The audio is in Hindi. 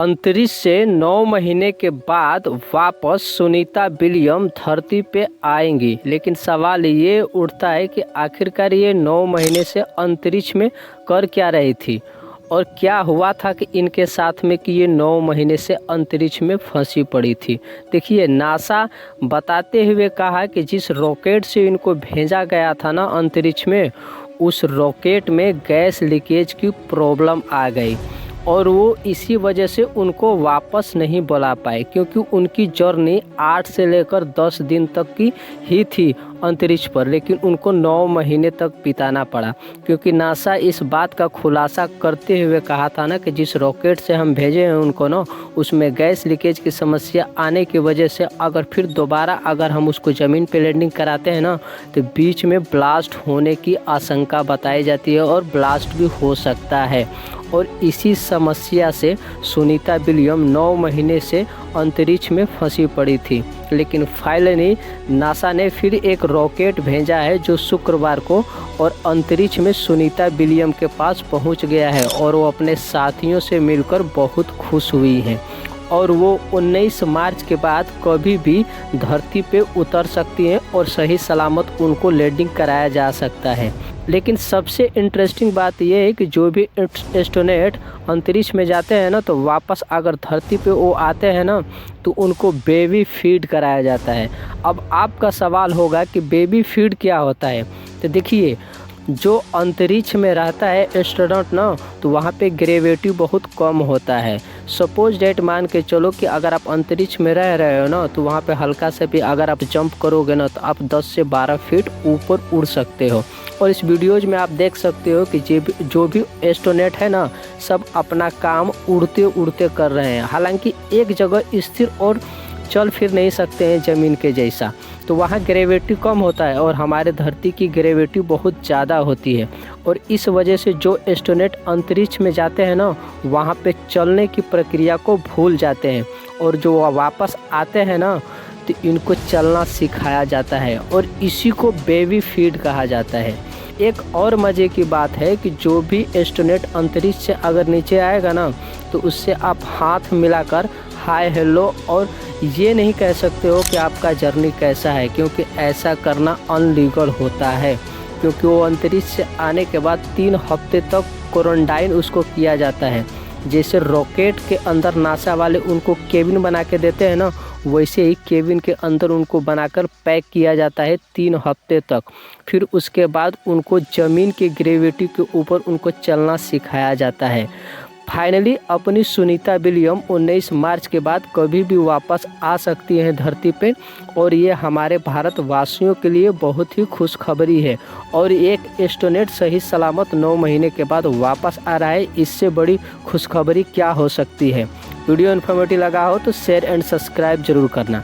अंतरिक्ष से 9 महीने के बाद वापस सुनीता विलियम धरती पे आएंगी, लेकिन सवाल ये उठता है कि आखिरकार ये 9 महीने से अंतरिक्ष में कर क्या रही थी और क्या हुआ था कि इनके साथ में कि ये 9 महीने से अंतरिक्ष में फंसी पड़ी थी। देखिए, नासा बताते हुए कहा कि जिस रॉकेट से इनको भेजा गया था ना अंतरिक्ष में, उस रॉकेट में गैस लीकेज की प्रॉब्लम आ गई और वो इसी वजह से उनको वापस नहीं बुला पाए, क्योंकि उनकी जर्नी 8 से लेकर 10 दिन तक की ही थी अंतरिक्ष पर, लेकिन उनको 9 महीने तक बिताना पड़ा। क्योंकि नासा इस बात का खुलासा करते हुए कहा था ना कि जिस रॉकेट से हम भेजे हैं उनको ना, उसमें गैस लीकेज की समस्या आने की वजह से अगर फिर दोबारा अगर हम उसको ज़मीन पे लैंडिंग कराते हैं ना, तो बीच में ब्लास्ट होने की आशंका बताई जाती है और ब्लास्ट भी हो सकता है। और इसी समस्या से सुनीता विलियम 9 महीने से अंतरिक्ष में फंसी पड़ी थी, लेकिन फाइनली नासा ने फिर एक रॉकेट भेजा है जो शुक्रवार को और अंतरिक्ष में सुनीता विलियम के पास पहुंच गया है और वो अपने साथियों से मिलकर बहुत खुश हुई हैं और वो 19 मार्च के बाद कभी भी धरती पे उतर सकती हैं और सही सलामत उनको लैंडिंग कराया जा सकता है। लेकिन सबसे इंटरेस्टिंग बात यह है कि जो भी एस्ट्रोनॉट अंतरिक्ष में जाते हैं ना, तो वापस अगर धरती पे वो आते हैं ना, तो उनको बेबी फीड कराया जाता है। अब आपका सवाल होगा कि बेबी फीड क्या होता है। तो देखिए, जो अंतरिक्ष में रहता है एस्ट्रोनॉट ना, तो वहाँ पे ग्रेविटी बहुत कम होता है। सपोज डेट मान के चलो कि अगर आप अंतरिक्ष में रह रहे हो ना, तो वहाँ पे हल्का से भी अगर आप जंप करोगे ना, तो आप 10 से 12 फीट ऊपर उड़ सकते हो। और इस वीडियोज में आप देख सकते हो कि जो भी एस्ट्रोनॉट है ना, सब अपना काम उड़ते उड़ते कर रहे हैं। हालांकि एक जगह स्थिर और चल फिर नहीं सकते हैं ज़मीन के जैसा, तो वहाँ ग्रेविटी कम होता है और हमारे धरती की ग्रेविटी बहुत ज़्यादा होती है। और इस वजह से जो एस्ट्रोनॉट अंतरिक्ष में जाते हैं ना, वहाँ पे चलने की प्रक्रिया को भूल जाते हैं और जो वापस आते हैं ना, तो इनको चलना सिखाया जाता है और इसी को बेबी फीड कहा जाता है। एक और मज़े की बात है कि जो भी एस्ट्रोनॉट अंतरिक्ष से अगर नीचे आएगा ना, तो उससे आप हाथ मिलाकर हाय हेलो और ये नहीं कह सकते हो कि आपका जर्नी कैसा है, क्योंकि ऐसा करना अनलीगल होता है। क्योंकि वो अंतरिक्ष से आने के बाद 3 हफ्ते तक क्वारंटाइन उसको किया जाता है। जैसे रॉकेट के अंदर नासा वाले उनको केबिन बना के देते हैं ना, वैसे ही केबिन के अंदर उनको बनाकर पैक किया जाता है 3 हफ्ते तक। फिर उसके बाद उनको ज़मीन की ग्रेविटी के ऊपर उनको चलना सिखाया जाता है। फाइनली अपनी सुनीता विलियम 19 मार्च के बाद कभी भी वापस आ सकती हैं धरती पे और ये हमारे भारतवासियों के लिए बहुत ही खुशखबरी है। और एक एस्ट्रोनॉट सही सलामत 9 महीने के बाद वापस आ रहा है, इससे बड़ी खुशखबरी क्या हो सकती है। वीडियो इन्फॉर्मेटिव लगा हो तो शेयर एंड सब्सक्राइब जरूर करना।